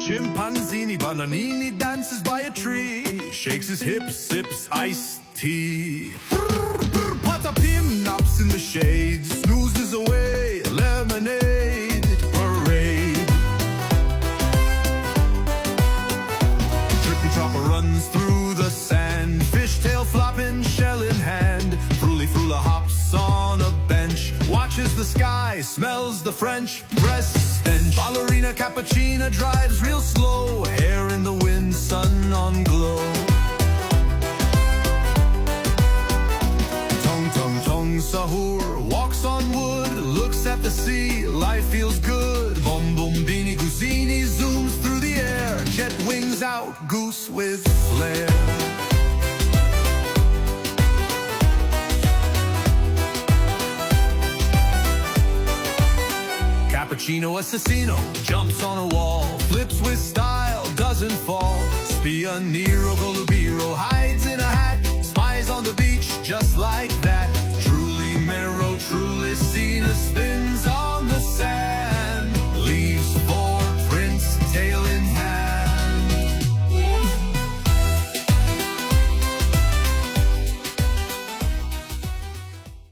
Chimpanzini Bananini dances by a tree, shakes his hips, sips iced tea. Patapim naps in the shade, snoozes away, lemonade parade. Trippy Chopper runs through the sand, fishtail flopping, shell in hand. Frooly Frula hops on a bench, watches the sky, smells the French press stench. Ballerina Cappuccina drives real slow, hair in the wind, sun on glow. Tung Tung Tung Sahur walks on wood, looks at the sea, life feels good. Bum Bum Beanie Goosini zooms through the air, jet wings out, goose with flair. Cappuccino Assassino jumps on a wall, flips with style.